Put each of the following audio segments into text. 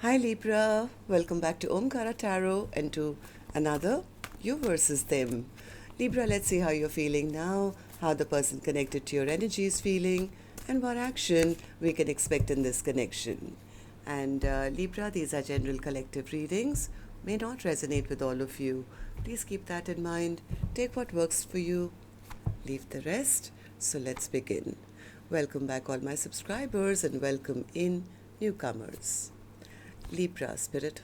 Hi Libra, welcome back to Omkaratarot and to another You versus Them. Libra, let's see how you're feeling now, how the person connected to your energy is feeling, and what action we can expect in this connection. And Libra, these are general collective readings, may not resonate with all of you. Please keep that in mind. Take what works for you, leave the rest. So let's begin. Welcome back, all my subscribers, and welcome in newcomers. Libra spirit.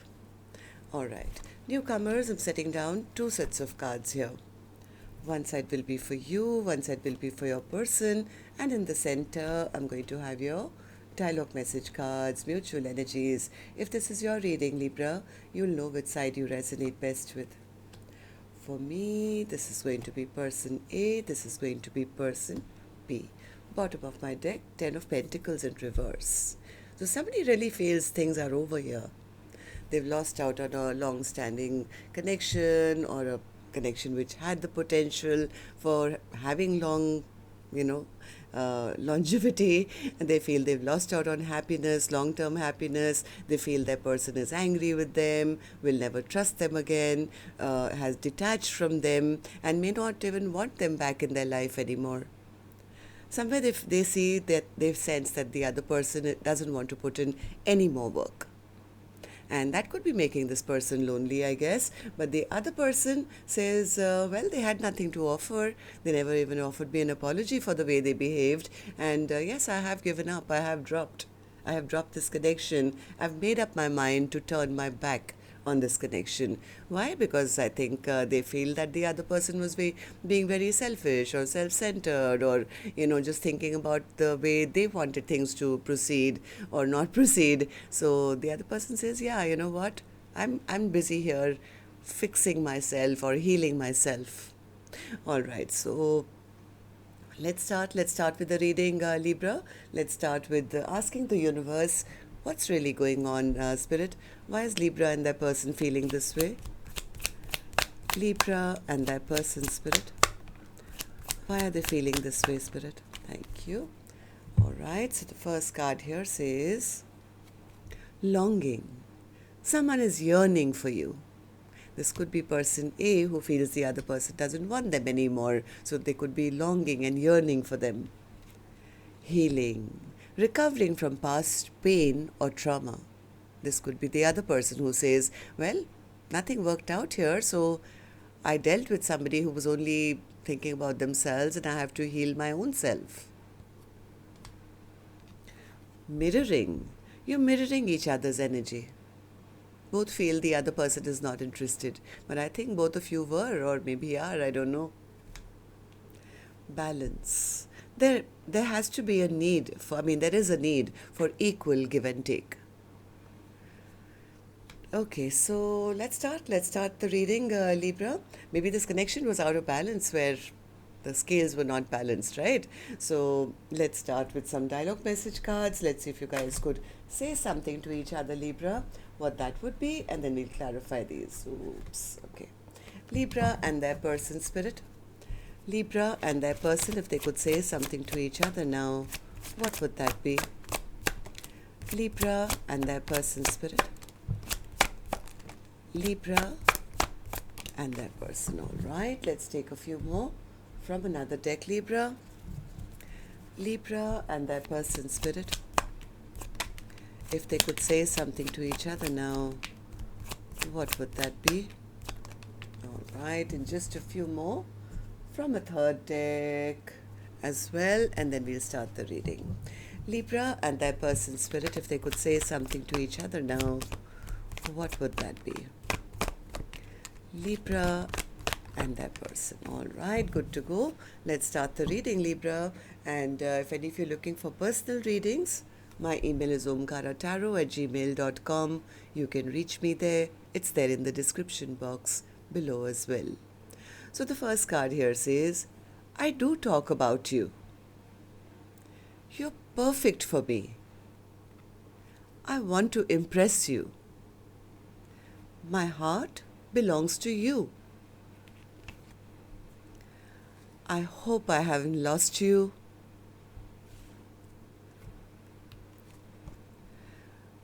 Alright, newcomers, I'm setting down two sets of cards here. One side will be for you, one side will be for your person, and in the center, I'm going to have your dialogue message cards, mutual energies. If this is your reading, Libra, you'll know which side you resonate best with. For me, this is going to be person A, this is going to be person B. Bottom of my deck, 10 of Pentacles in reverse. So somebody really feels things are over here. They've lost out on a long-standing connection or a connection which had the potential for having longevity, and they feel they've lost out on happiness, long-term happiness. They feel their person is angry with them, will never trust them again, has detached from them, and may not even want them back in their life anymore. Somewhere they see that they've sensed that the other person doesn't want to put in any more work. And that could be making this person lonely, I guess. But the other person says, well, they had nothing to offer. They never even offered me an apology for the way they behaved. And yes, I have given up. I have dropped this connection. I've made up my mind to turn my back on this connection. Why? Because I think they feel that the other person was being very selfish or self-centered, or just thinking about the way they wanted things to proceed or not proceed. So the other person says, yeah, you know what, I'm busy here fixing myself or healing myself. All right, so let's start with the reading, Libra. Let's start with asking the universe, what's really going on, Spirit? Why is Libra and their person feeling this way? Libra and their person, Spirit. Why are they feeling this way, Spirit? Thank you. All right, so the first card here says, longing. Someone is yearning for you. This could be person A who feels the other person doesn't want them anymore. So they could be longing and yearning for them. Healing. Recovering from past pain or trauma. This could be the other person who says, well, nothing worked out here, so I dealt with somebody who was only thinking about themselves and I have to heal my own self. Mirroring. You're mirroring each other's energy. Both feel the other person is not interested, but I think both of you were, or maybe are, I don't know. Balance. There has to be a need there is a need for equal give and take. Okay, so let's start the reading, Libra. Maybe this connection was out of balance where the scales were not balanced, right? So let's start with some dialogue message cards. Let's see if you guys could say something to each other, Libra, what that would be, and then we'll clarify these. Oops, okay. Libra and their person, Spirit. Libra and their person, if they could say something to each other now, what would that be? Libra and their person, Spirit. Libra and their person. All right, let's take a few more from another deck, Libra. Libra and their person, Spirit. If they could say something to each other now, what would that be? All right, and just a few more from a third deck as well, and then we'll start the reading. Libra and their person, Spirit, if they could say something to each other now, what would that be? Libra and their person. All right, good to go. Let's start the reading, Libra. And if any of you are looking for personal readings, my email is omkaratarot@gmail.com. You can reach me there. It's there in the description box below as well. So the first card here says, I do talk about you. You're perfect for me. I want to impress you. My heart belongs to you. I hope I haven't lost you.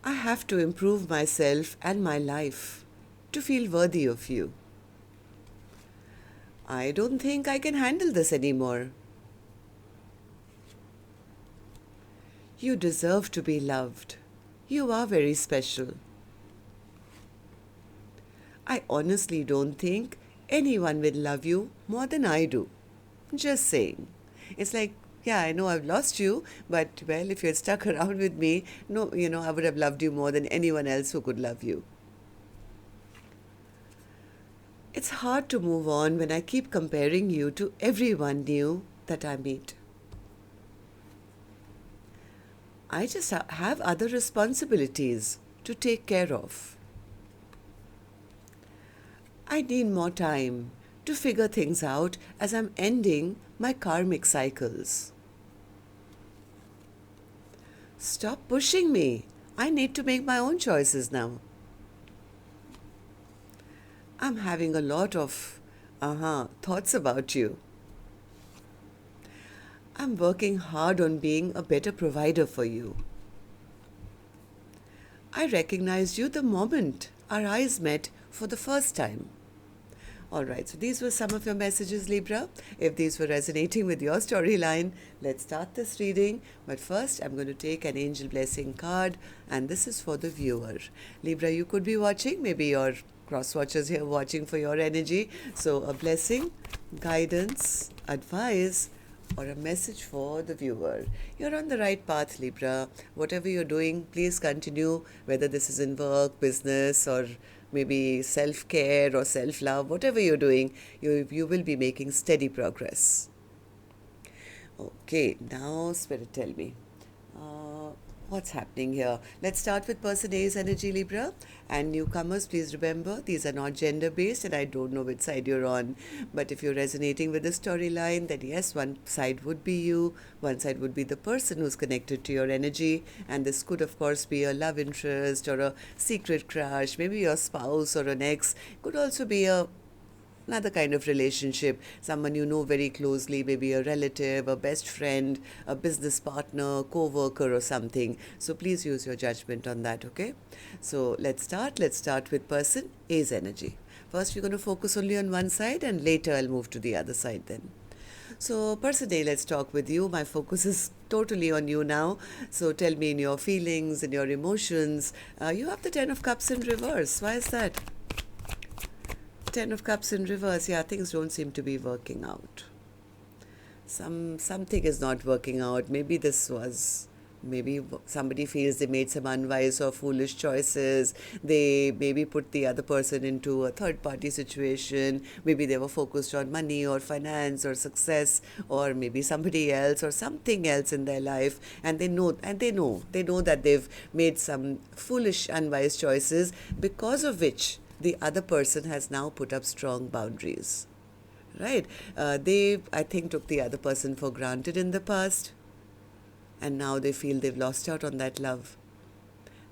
I have to improve myself and my life to feel worthy of you. I don't think I can handle this anymore. You deserve to be loved. You are very special. I honestly don't think anyone will love you more than I do. Just saying. It's like, yeah, I know I've lost you, but well, if you had stuck around with me, no, I would have loved you more than anyone else who could love you. It's hard to move on when I keep comparing you to everyone new that I meet. I just have other responsibilities to take care of. I need more time to figure things out as I'm ending my karmic cycles. Stop pushing me. I need to make my own choices now. I'm having a lot of thoughts about you. I'm working hard on being a better provider for you. I recognized you the moment our eyes met for the first time. Alright, so these were some of your messages, Libra. If these were resonating with your storyline, let's start this reading. But first, I'm going to take an angel blessing card, and this is for the viewer. Libra, you could be watching, maybe your cross watchers here watching for your energy. So a blessing, guidance, advice, or a message for the viewer. You're on the right path, Libra. Whatever you're doing, please continue, whether this is in work, business, or maybe self-care or self-love, whatever you're doing, you will be making steady progress. Okay, now Spirit, tell me. What's happening here? Let's start with person A's energy, Libra. And newcomers, please remember, these are not gender-based, and I don't know which side you're on. But if you're resonating with the storyline, then yes, one side would be you, one side would be the person who's connected to your energy. And this could, of course, be a love interest or a secret crush, maybe your spouse or an ex. Could also be another kind of relationship, someone you know very closely, maybe a relative, a best friend, a business partner, co-worker or something. So please use your judgment on that, okay? So let's start with person A's energy. First, we're going to focus only on one side, and later I'll move to the other side then. So person A, let's talk with you. My focus is totally on you now. So tell me, in your feelings, in your emotions, you have the 10 of Cups in reverse. Why is that? 10 of Cups in reverse. Yeah, things don't seem to be working out. Something is not working out. Maybe somebody feels they made some unwise or foolish choices. They maybe put the other person into a third-party situation. Maybe they were focused on money or finance or success, or maybe somebody else or something else in their life, and they know that they've made some foolish, unwise choices, because of which the other person has now put up strong boundaries, right? They, I think, took the other person for granted in the past, and now they feel they've lost out on that love.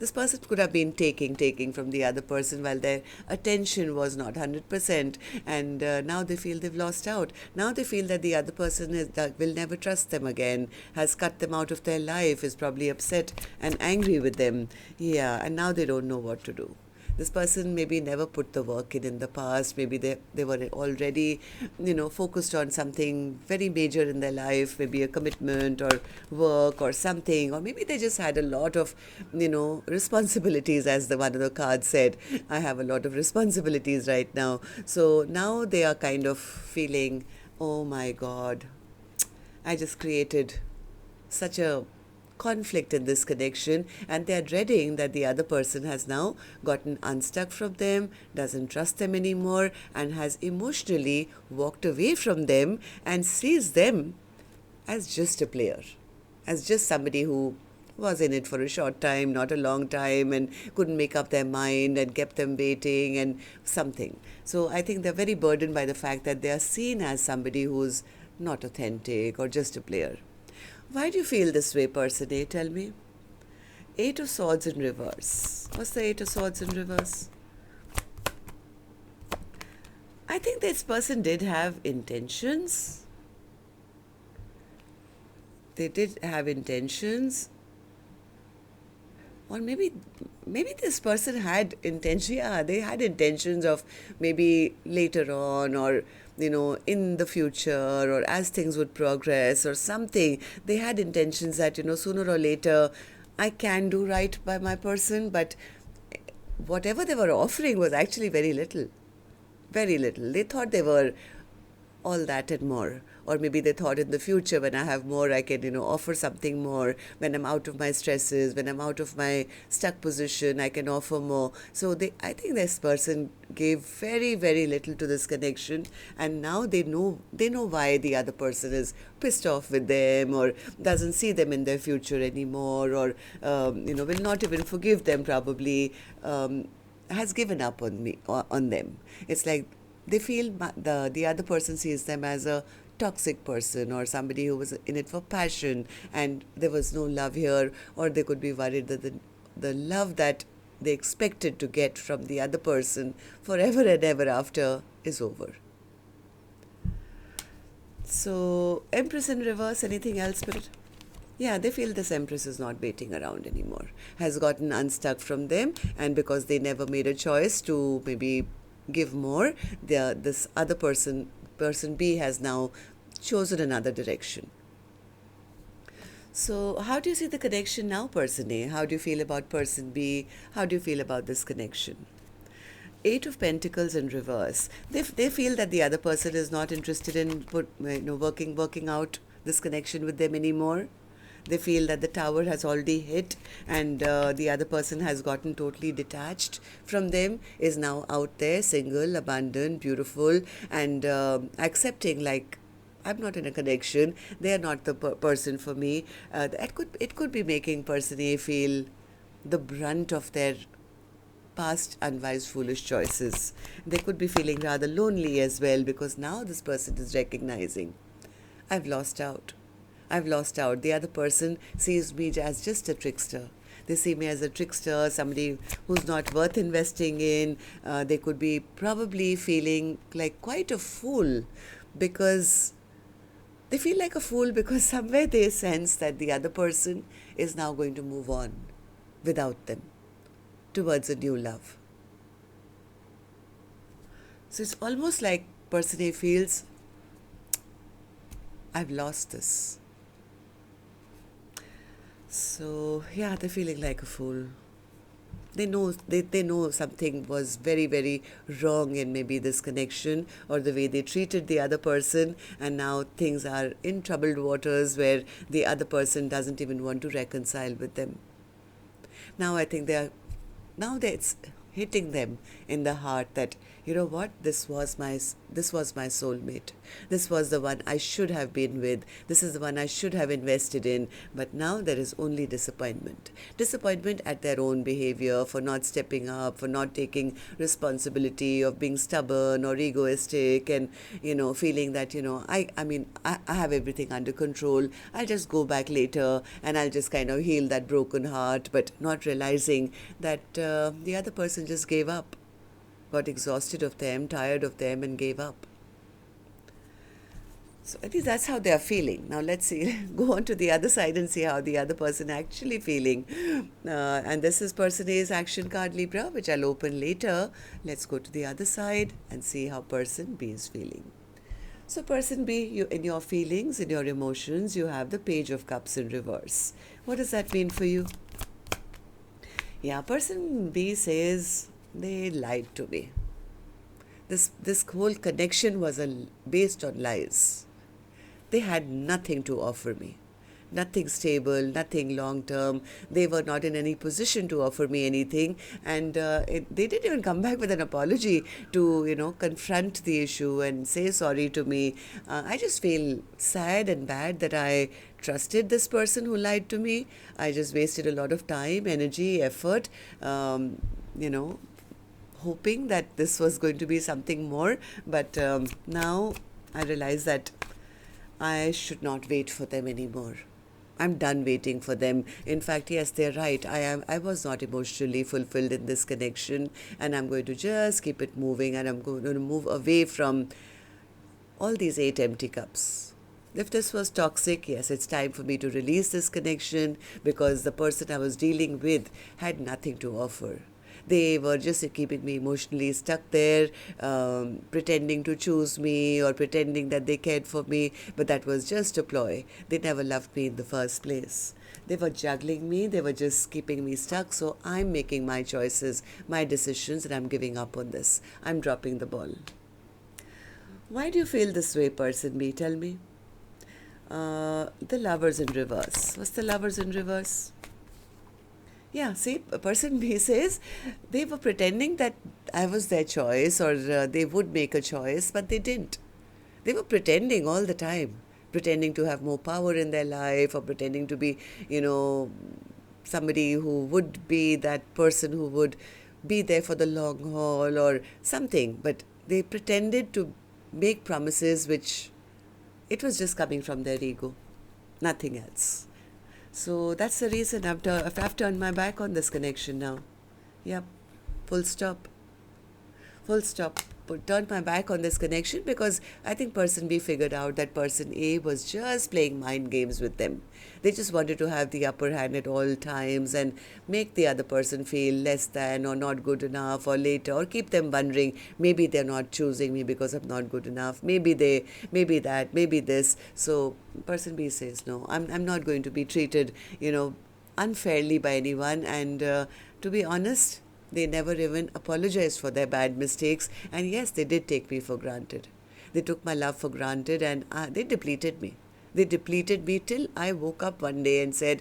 This person could have been taking from the other person while their attention was not 100%, and now they feel they've lost out. Now they feel that the other person will never trust them again, has cut them out of their life, is probably upset and angry with them. Yeah, and now they don't know what to do. This person maybe never put the work in the past. Maybe they were already, focused on something very major in their life, maybe a commitment or work or something. Or maybe they just had a lot of, responsibilities, as the one of the cards said. I have a lot of responsibilities right now. So now they are kind of feeling, oh my God, I just created such a conflict in this connection, and they are dreading that the other person has now gotten unstuck from them, doesn't trust them anymore, and has emotionally walked away from them and sees them as just a player, as just somebody who was in it for a short time, not a long time, and couldn't make up their mind and kept them waiting and something. So I think they're very burdened by the fact that they are seen as somebody who's not authentic or just a player. Why do you feel this way, person A? Tell me. 8 of Swords in reverse. What's the 8 of Swords in reverse? I think this person did have intentions. They did have intentions. Or maybe this person had intention, yeah, they had intentions of maybe later on, or in the future, or as things would progress or something. They had intentions that sooner or later I can do right by my person, but whatever they were offering was actually very little. Very little. They thought they were all that and more. Or maybe they thought in the future, when I have more, I can, offer something more. When I'm out of my stresses, when I'm out of my stuck position, I can offer more. So I think this person gave very, very little to this connection, and now they know why the other person is pissed off with them, or doesn't see them in their future anymore, or will not even forgive them probably. Has given up on me, on them. It's like they feel the other person sees them as a toxic person, or somebody who was in it for passion, and there was no love here, or they could be worried that the love that they expected to get from the other person forever and ever after is over. So, Empress in reverse, anything else, Spirit? Yeah, they feel this Empress is not waiting around anymore, has gotten unstuck from them, and because they never made a choice to maybe give more, this other person B, has now chosen another direction. So, how do you see the connection now, person A? How do you feel about person B? How do you feel about this connection? Eight of Pentacles in reverse. They feel that the other person is not interested in working out this connection with them anymore. They feel that the tower has already hit, and the other person has gotten totally detached from them, is now out there, single, abandoned, beautiful, and accepting, like, I'm not in a connection. They are not the person for me. It could be making person A feel the brunt of their past unwise, foolish choices. They could be feeling rather lonely as well, because now this person is recognizing, I've lost out. I've lost out. The other person sees me as just a trickster. They see me as a trickster, somebody who's not worth investing in. They could be probably feeling like quite a fool, because they feel like a fool because somewhere they sense that the other person is now going to move on without them towards a new love. So it's almost like person A feels, I've lost this. So yeah, they're feeling like a fool. They know something was very, very wrong in maybe this connection, or the way they treated the other person, and now things are in troubled waters where the other person doesn't even want to reconcile with them. Now I think now that it's hitting them in the heart that, you know what, this was my soulmate. This was the one I should have been with. This is the one I should have invested in. But now there is only disappointment. Disappointment at their own behavior, for not stepping up, for not taking responsibility, of being stubborn or egoistic, and feeling that I have everything under control. I'll just go back later and I'll just kind of heal that broken heart, but not realizing that the other person just gave up, got exhausted of them, tired of them, and gave up. So I think that's how they are feeling. Now let's see, go on to the other side and see how the other person actually feeling. And this is person A's action card, Libra, which I'll open later. Let's go to the other side and see how person B is feeling. So person B, in your feelings, in your emotions, you have the Page of Cups in reverse. What does that mean for you? Yeah, person B says, they lied to me. This whole connection was based on lies. They had nothing to offer me. Nothing stable, nothing long term. They were not in any position to offer me anything, and they didn't even come back with an apology to confront the issue and say sorry to me. I just feel sad and bad that I trusted this person who lied to me. I just wasted a lot of time, energy, effort, hoping that this was going to be something more. But now I realize that I should not wait for them anymore. I'm done waiting for them. In fact, yes, they're right. I was not emotionally fulfilled in this connection, and I'm going to just keep it moving, and I'm going to move away from all these 8 empty cups. If this was toxic, yes, it's time for me to release this connection, because the person I was dealing with had nothing to offer. They were just keeping me emotionally stuck there, pretending to choose me or pretending that they cared for me, but that was just a ploy. They never loved me in the first place. They were juggling me, they were just keeping me stuck, so I'm making my choices, my decisions, and I'm giving up on this. I'm dropping the ball. Why do you feel this way, person B? Tell me. The lovers in reverse. What's the lovers in reverse? Yeah, see, person B says they were pretending that I was their choice, or they would make a choice, but they didn't. They were pretending all the time, pretending to have more power in their life, or pretending to be, somebody who would be that person who would be there for the long haul or something. But they pretended to make promises which it was just coming from their ego, nothing else. So that's the reason I've turned my back on this connection now. Yep, full stop. Full stop. Turned my back on this connection, because I think person B figured out that person A was just playing mind games with them. They just wanted to have the upper hand at all times and make the other person feel less than or not good enough, or later, or keep them wondering, maybe they're not choosing me because I'm not good enough. Maybe that, maybe this. So person B says, no, I'm not going to be treated, unfairly by anyone. And to be honest, they never even apologized for their bad mistakes. And yes, they did take me for granted. They took my love for granted, and they depleted me. They depleted me till I woke up one day and said,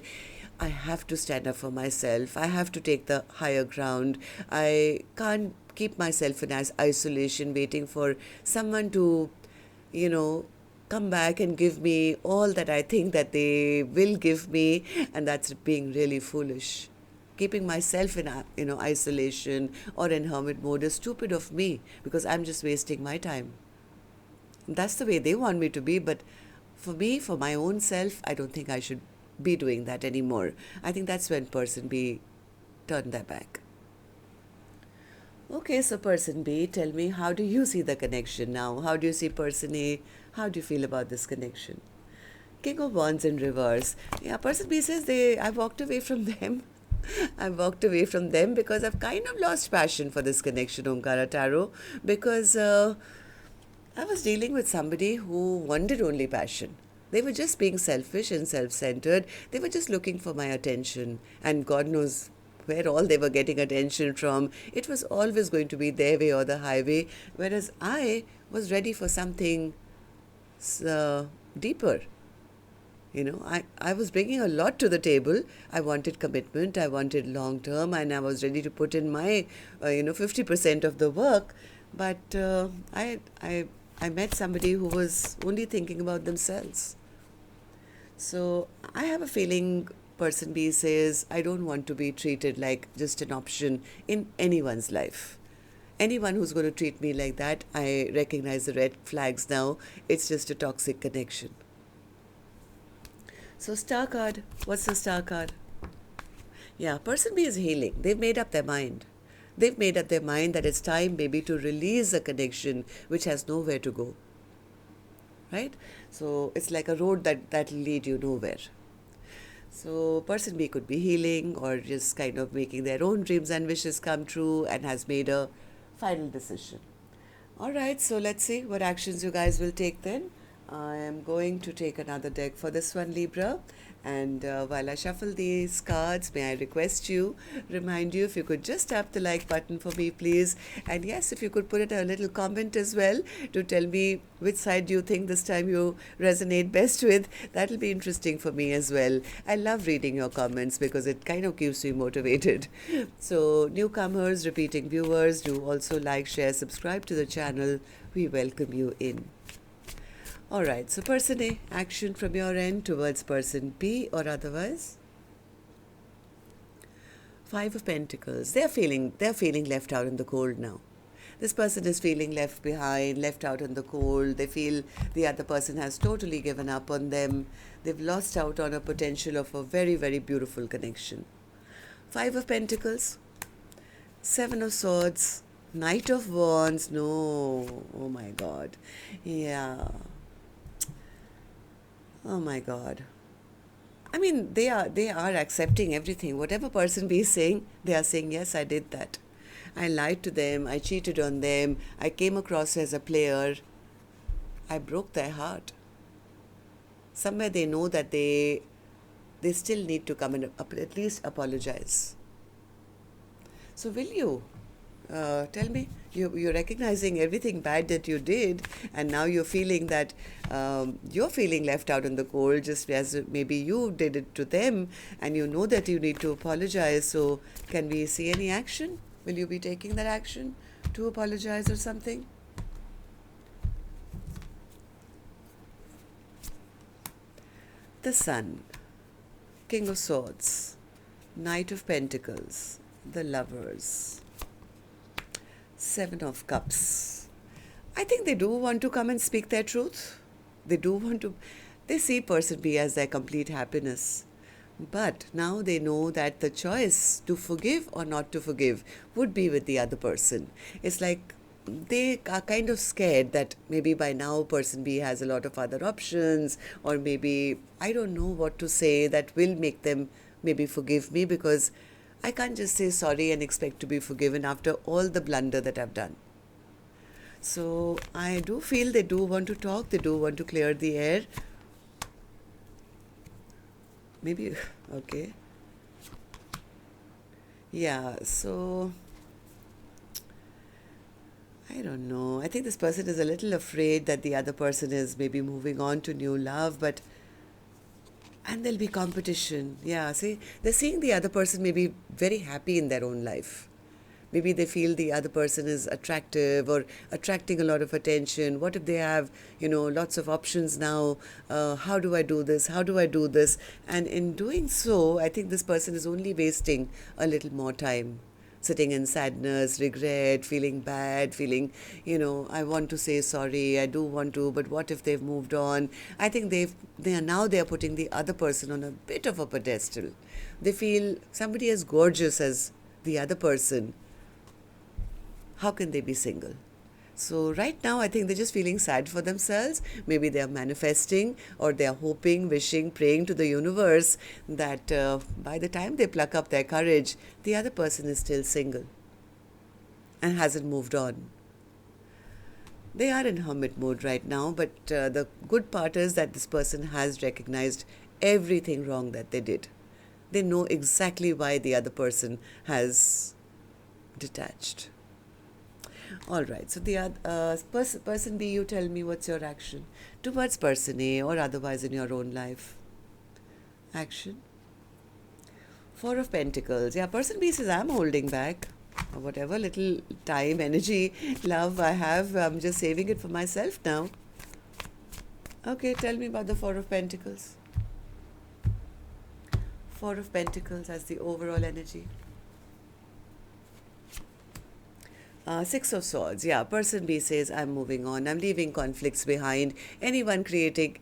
I have to stand up for myself. I have to take the higher ground. I can't keep myself in isolation, waiting for someone to, come back and give me all that I think that they will give me. And that's being really foolish. Keeping myself in isolation or in hermit mode is stupid of me, because I'm just wasting my time. That's the way they want me to be, but for me, for my own self, I don't think I should be doing that anymore. I think that's when person B turned their back. Okay, so person B, tell me, how do you see the connection now? How do you see person A? How do you feel about this connection? King of Wands in reverse. Yeah, person B says I walked away from them. I walked away from them because I've kind of lost passion for this connection, Omkaratarot, because I was dealing with somebody who wanted only passion. They were just being selfish and self-centered. They were just looking for my attention, and God knows where all they were getting attention from. It was always going to be their way or the highway, whereas I was ready for something deeper. I was bringing a lot to the table. I wanted commitment, I wanted long term, and I was ready to put in my, 50% of the work. But I met somebody who was only thinking about themselves. So I have a feeling person B says, I don't want to be treated like just an option in anyone's life. Anyone who's going to treat me like that, I recognize the red flags now. It's just a toxic connection. So star card, what's the star card? Yeah, person B is healing. They've made up their mind. They've made up their mind that it's time maybe to release a connection which has nowhere to go. Right? So it's like a road that'll lead you nowhere. So person B could be healing, or just kind of making their own dreams and wishes come true, and has made a final decision. Alright, so let's see what actions you guys will take then. I am going to take another deck for this one, Libra. And while I shuffle these cards, may I remind you, if you could just tap the like button for me, please. And yes, if you could put in a little comment as well to tell me which side do you think this time you resonate best with. That'll be interesting for me as well. I love reading your comments because it kind of keeps me motivated. So newcomers, repeating viewers, do also like, share, subscribe to the channel. We welcome you in. Alright, so person A, action from your end towards person B or otherwise. Five of Pentacles. They're feeling left out in the cold now. This person is feeling left behind, left out in the cold. They feel the other person has totally given up on them. They've lost out on a potential of a very, very beautiful connection. Five of Pentacles. Seven of Swords. Knight of Wands. No. Oh my God. Yeah. Oh my God. I mean, they are accepting everything. Whatever person B is saying, they are saying, yes, I did that. I lied to them, I cheated on them, I came across as a player, I broke their heart. Somewhere they know that they still need to come and at least apologize. So will you? Tell me, you're recognizing everything bad that you did, and now you're feeling that you're feeling left out in the cold, just as maybe you did it to them, and you know that you need to apologize. So, can we see any action? Will you be taking that action to apologize or something? The Sun, King of Swords, Knight of Pentacles, the Lovers, Seven of Cups. I think they do want to come and speak their truth. They do want to, they see person B as their complete happiness. But now they know that the choice to forgive or not to forgive would be with the other person. It's like they are kind of scared that maybe by now person B has a lot of other options, or maybe I don't know what to say that will make them maybe forgive me, because I can't just say sorry and expect to be forgiven after all the blunder that I've done. So I do feel they do want to talk, they do want to clear the air. Maybe, okay. Yeah, so I don't know. I think this person is a little afraid that the other person is maybe moving on to new love, but and there'll be competition. Yeah, see, they're seeing the other person maybe very happy in their own life. Maybe they feel the other person is attractive or attracting a lot of attention. What if they have, lots of options now? How do I do this? How do I do this? And in doing so, I think this person is only wasting a little more time, sitting in sadness, regret, feeling bad, feeling, I want to say sorry, I do want to, but what if they've moved on? I think they are putting the other person on a bit of a pedestal. They feel somebody as gorgeous as the other person. How can they be single? So right now, I think they're just feeling sad for themselves. Maybe they are manifesting, or they are hoping, wishing, praying to the universe that by the time they pluck up their courage, the other person is still single and hasn't moved on. They are in hermit mode right now, but the good part is that this person has recognized everything wrong that they did. They know exactly why the other person has detached. All right, so the person B, you tell me what's your action towards person A or otherwise in your own life. Action. Four of Pentacles. Yeah, person B says, I'm holding back. Whatever little time, energy, love I have, I'm just saving it for myself now. Okay, tell me about the Four of Pentacles. Four of Pentacles as the overall energy. Six of Swords. Yeah, person B says, I'm moving on. I'm leaving conflicts behind. Anyone creating,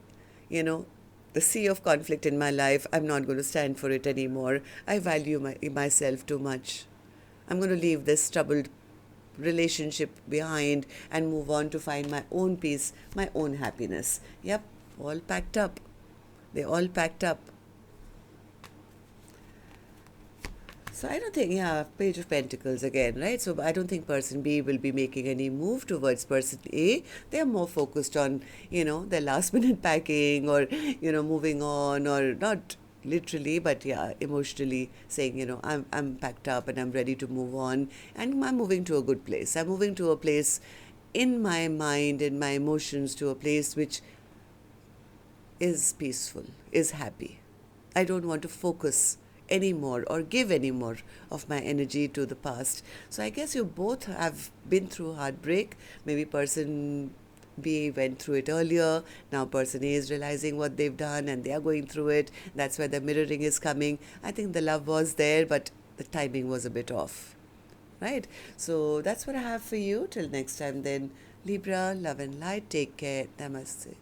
the sea of conflict in my life, I'm not going to stand for it anymore. I value myself too much. I'm going to leave this troubled relationship behind and move on to find my own peace, my own happiness. Yep, all packed up. They all packed up. So I don't think, Page of Pentacles again, right? So I don't think person B will be making any move towards person A. They are more focused on, their last minute packing or, moving on, or not literally, but emotionally saying, I'm packed up and I'm ready to move on, and I'm moving to a good place. I'm moving to a place in my mind, in my emotions, to a place which is peaceful, is happy. I don't want to focus anymore or give any more of my energy to the past. So I guess you both have been through heartbreak. Maybe person B went through it earlier. Now person A is realizing what they've done and they are going through it. That's where the mirroring is coming. I think the love was there, but the timing was a bit off. Right? So that's what I have for you. Till next time then, Libra, love and light. Take care. Namaste.